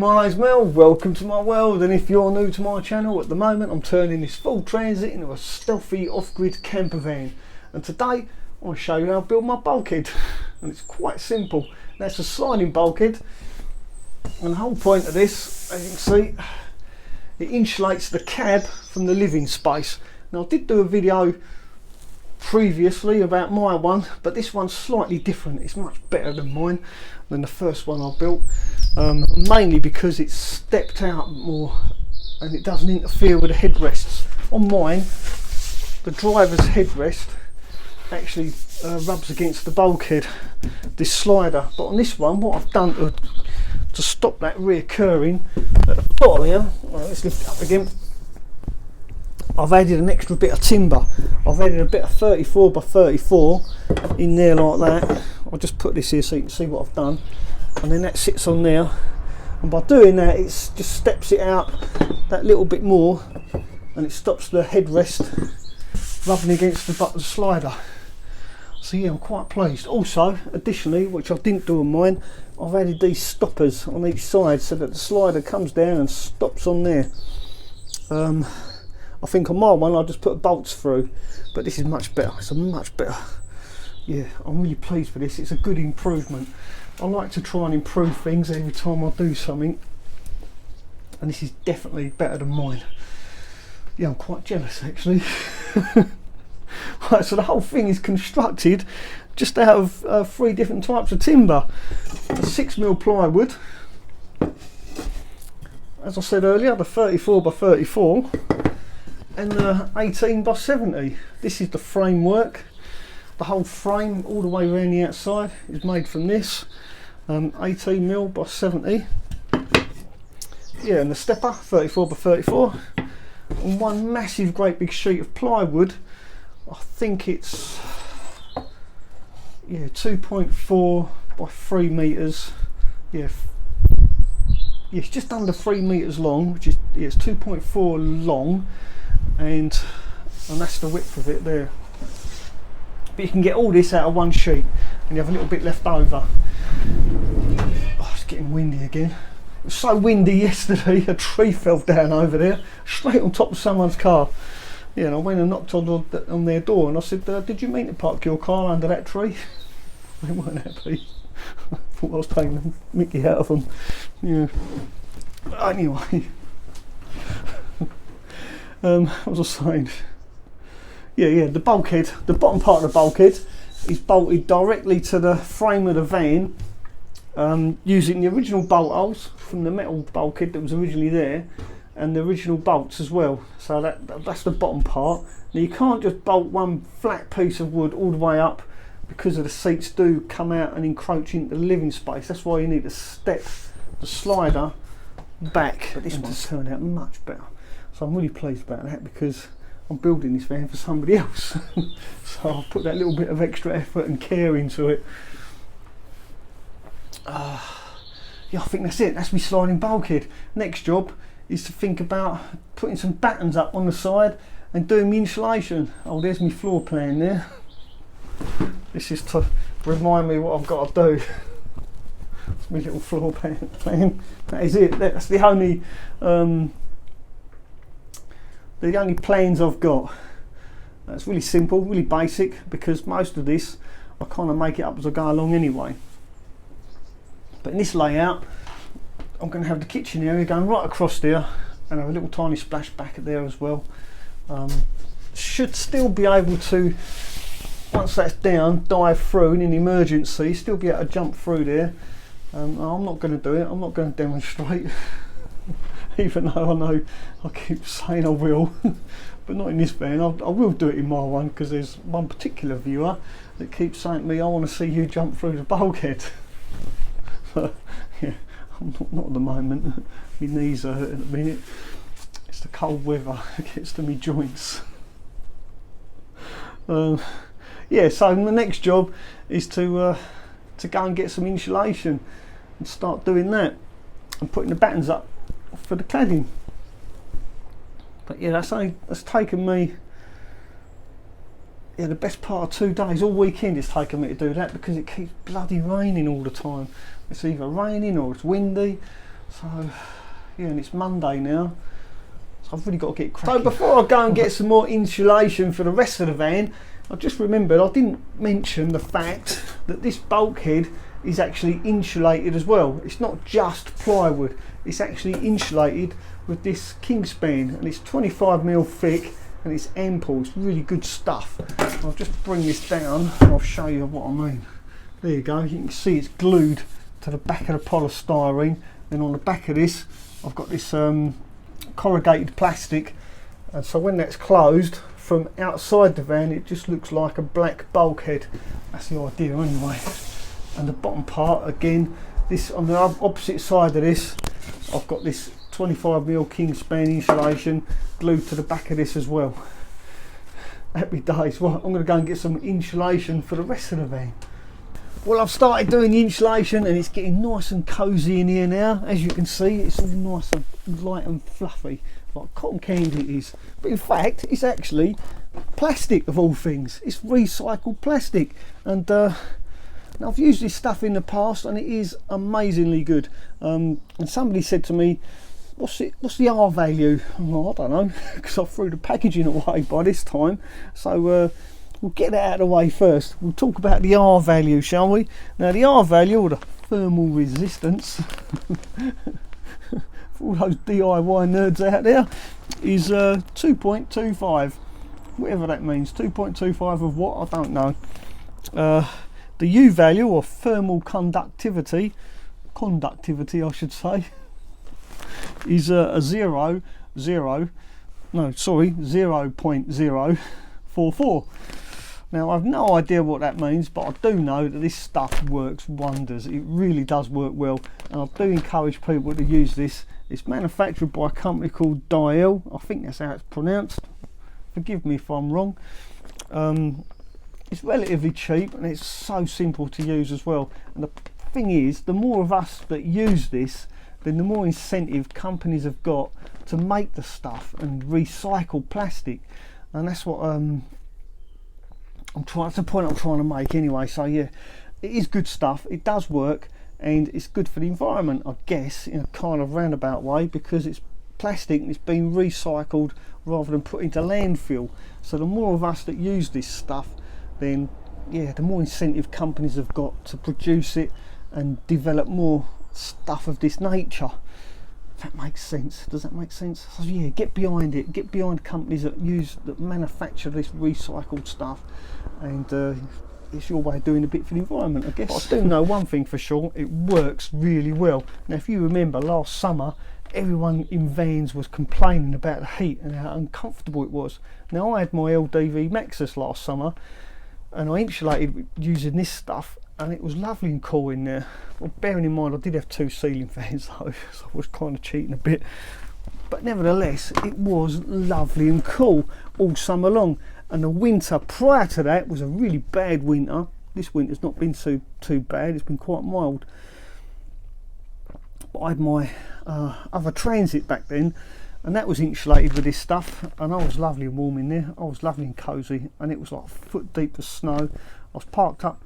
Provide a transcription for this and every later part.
My name's Mel, welcome to my world, and if you're new to my channel, at the moment I'm turning this full transit into a stealthy off-grid camper van, and today I want to show you how to build my bulkhead. And it's quite simple. That's a sliding bulkhead, and the whole point of this, as you can see, it insulates the cab from the living space. Now I did do a video previously about my one, but this one's slightly different. It's much better than mine, than the first one I built, mainly because it's stepped out more and it doesn't interfere with the headrests. On mine, the driver's headrest actually rubs against the bulkhead, this slider, but on this one what I've done to stop that reoccurring, at the bottom here, let's lift it up again, I've added an extra bit of timber. I've added a bit of 34 by 34 in there like that. I'll just put this here so you can see what I've done, and then that sits on there, and by doing that it just steps it out that little bit more and it stops the headrest rubbing against the slider. So yeah, I'm quite pleased. Also, additionally, which I didn't do on mine, I've added these stoppers on each side so that the slider comes down and stops on there. I think on my one I just put bolts through, but this is much better. It's a much better. Yeah, I'm really pleased with this. It's a good improvement. I like to try and improve things every time I do something, and this is definitely better than mine. Yeah, I'm quite jealous actually. Right, so the whole thing is constructed just out of 3 different types of timber. 6mm plywood, as I said earlier, the 34 by 34, and the 18 by 70. This is the framework. The whole frame all the way around the outside is made from this, 18mm by 70. Yeah, and the stepper 34 by 34, and one massive great big sheet of plywood. I think it's 2.4 by 3 meters. Yeah, it's just under 3 meters long, which is, yeah, it's 2.4 long, and that's the width of it there. But you can get all this out of one sheet and you have a little bit left over. Oh, it's getting windy again. It was so windy yesterday, a tree fell down over there, straight on top of someone's car. Yeah, and I went and knocked on their door and I said, did you mean to park your car under that tree? They weren't happy. I thought I was taking the mickey out of them. Yeah. Anyway, what was I saying? Yeah, the bulkhead, the bottom part of the bulkhead is bolted directly to the frame of the van, using the original bolt holes from the metal bulkhead that was originally there, and the original bolts as well. So that's the bottom part. Now you can't just bolt one flat piece of wood all the way up, because of the seats do come out and encroach into the living space. That's why you need to step the slider back. But this one's turned out much better. So I'm really pleased about that, because I'm building this van for somebody else. So I'll put that little bit of extra effort and care into it. Yeah, I think that's it. That's my sliding bulkhead. Next job is to think about putting some battens up on the side and doing the insulation. Oh, there's my floor plan there. This is to remind me what I've got to do. It's my little floor plan. That is it. That's the only plans I've got. It's really simple, really basic, because most of this I kind of make it up as I go along anyway. But in this layout, I'm going to have the kitchen area going right across there, and have a little tiny splash back at there as well. Should still be able to, once that's down, dive through in an emergency, still be able to jump through there. I'm not going to do it, I'm not going to demonstrate. Even though I know I keep saying I will, but not in this van. I will do it in my one, because there's one particular viewer that keeps saying to me, I want to see you jump through the bulkhead. But yeah, I'm not at the moment. My knees are hurt at the minute. It's the cold weather that gets to me joints. Yeah, so the next job is to go and get some insulation and start doing that and putting the battens up for the cladding. But yeah, that's taken me, yeah, the best part of 2 days, all weekend it's taken me to do that, because it keeps bloody raining all the time. It's either raining or it's windy, So yeah, and it's Monday now, so I've really got to get cracking. So before I go and get some more insulation for the rest of the van, I just remembered I didn't mention the fact that this bulkhead is actually insulated as well. It's not just plywood, it's actually insulated with this Kingspan, and it's 25mm thick and it's ample. It's really good stuff. I'll just bring this down and I'll show you what I mean. There you go, you can see it's glued to the back of the polystyrene. Then on the back of this I've got this corrugated plastic, and so when that's closed from outside the van it just looks like a black bulkhead. That's the idea anyway. And the bottom part, again, this on the opposite side of this, I've got this 25mm Kingspan insulation glued to the back of this as well. Happy days. Well, I'm going to go and get some insulation for the rest of the van. Well, I've started doing the insulation and it's getting nice and cosy in here now. As you can see, it's all nice and light and fluffy, like cotton candy it is. But in fact, it's actually plastic of all things. It's recycled plastic, and now I've used this stuff in the past and it is amazingly good. And somebody said to me, what's the R value? Well, I don't know, because I threw the packaging away by this time. So we'll get that out of the way first. We'll talk about the R value, shall we? Now the R value, or the thermal resistance, for all those DIY nerds out there, is 2.25, whatever that means. 2.25 of what? I don't know. The U value, or thermal conductivity I should say, is a 0.044. Now I've no idea what that means, but I do know that this stuff works wonders. It really does work well, and I do encourage people to use this. It's manufactured by a company called Dial. I think that's how it's pronounced. Forgive me if I'm wrong. It's relatively cheap and it's so simple to use as well. And the thing is, the more of us that use this, then the more incentive companies have got to make the stuff and recycle plastic. And that's what that's the point I'm trying to make anyway. So yeah, it is good stuff, it does work, and it's good for the environment, I guess, in a kind of roundabout way, because it's plastic and it's been recycled rather than put into landfill. So the more of us that use this stuff, then yeah, the more incentive companies have got to produce it and develop more stuff of this nature. If that makes sense. Does that make sense? So yeah, get behind it. Get behind companies that manufacture this recycled stuff, and it's your way of doing a bit for the environment, I guess. But I do know one thing for sure: it works really well. Now, if you remember last summer, everyone in vans was complaining about the heat and how uncomfortable it was. Now, I had my LDV Maxus last summer, and I insulated using this stuff, and it was lovely and cool in there. Well, bearing in mind I did have 2 ceiling fans though, so I was kind of cheating a bit, but nevertheless it was lovely and cool all summer long. And the winter prior to that was a really bad winter. This winter's not been too bad, it's been quite mild. But I had my other Transit back then, and that was insulated with this stuff, and I was lovely and warm in there. I was lovely and cosy, and it was like a foot deep of snow. I was parked up,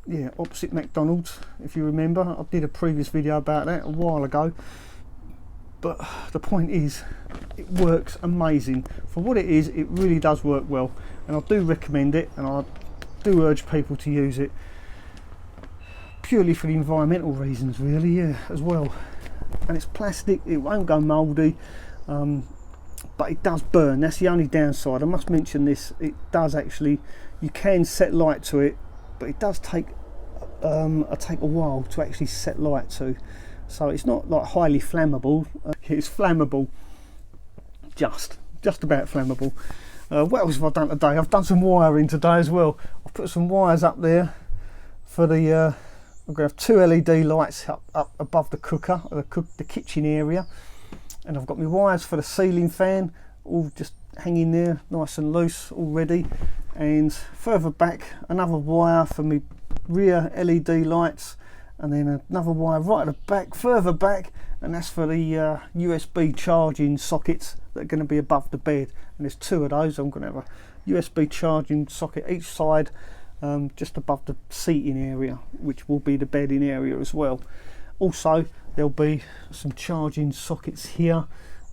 yeah, opposite McDonald's, if you remember. I did a previous video about that a while ago, but the point is, it works amazing. For what it is, it really does work well, and I do recommend it, and I do urge people to use it, purely for the environmental reasons really, yeah, as well. And it's plastic, it won't go mouldy, but it does burn. That's the only downside. I must mention this, it does actually, you can set light to it, but it does take a while to actually set light to. So it's not like highly flammable. It's flammable, just about flammable. What else have I done today? I've done some wiring today as well. I've put some wires up there for the I'm going to have 2 LED lights up above the cooker, the kitchen area, and I've got my wires for the ceiling fan all just hanging there nice and loose already, and further back another wire for my rear LED lights, and then another wire right at the back, further back, and that's for the USB charging sockets that are going to be above the bed. And there's 2 of those. I'm going to have a USB charging socket each side, just above the seating area, which will be the bedding area as well. Also, There'll be some charging sockets here,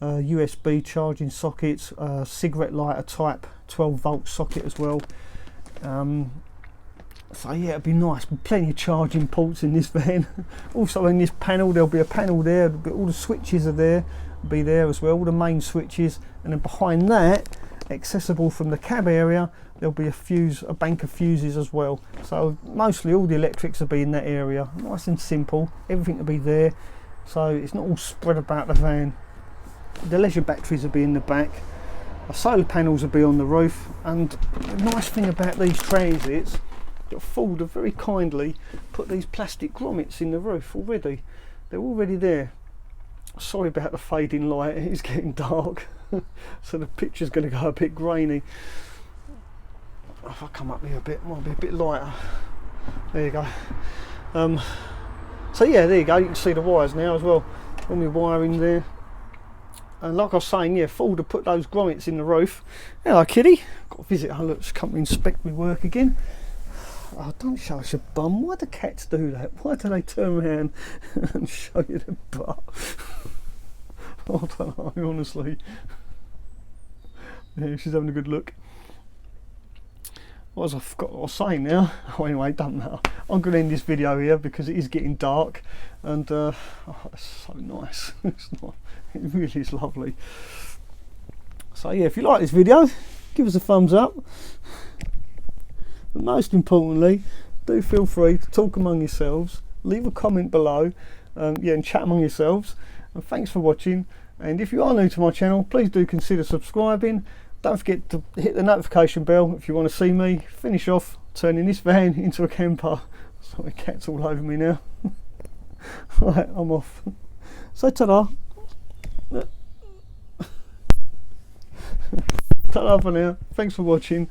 USB charging sockets, cigarette lighter type 12 volt socket as well. So yeah, it'd be nice, plenty of charging ports in this van. Also in this panel there'll be a panel there, all the switches are there, be there as well, all the main switches, and then behind that, accessible from the cab area, there'll be a bank of fuses as well. So mostly all the electrics will be in that area, nice and simple, everything will be there, so it's not all spread about the van. The leisure batteries will be in the back, the solar panels will be on the roof, and the nice thing about these transits, Ford have very kindly put these plastic grommets in the roof already. They're already there. Sorry about the fading light, it's getting dark, so the picture's going to go a bit grainy. If I come up here a bit, might be a bit lighter. There you go. So yeah, there you go, you can see the wires now as well, all my wiring there. And like I was saying, yeah, Ford have put those grommets in the roof. Hello kitty, got to visit her, look, come and inspect my work again. Oh, don't show us your bum. Why do cats do that? Why do they turn around and show you their butt? I don't know, honestly. Yeah, she's having a good look. What was I forgot what I was saying now? Oh, anyway, don't matter. I'm going to end this video here because it is getting dark, and oh, it's so nice. It's not, it really is lovely. So yeah, if you like this video, give us a thumbs up. But most importantly, do feel free to talk among yourselves, leave a comment below, yeah, and chat among yourselves. And thanks for watching. And if you are new to my channel, please do consider subscribing. Don't forget to hit the notification bell if you want to see me finish off turning this van into a camper. Sorry, cat's all over me now. Right, I'm off. So ta-da. Ta-da for now. Thanks for watching.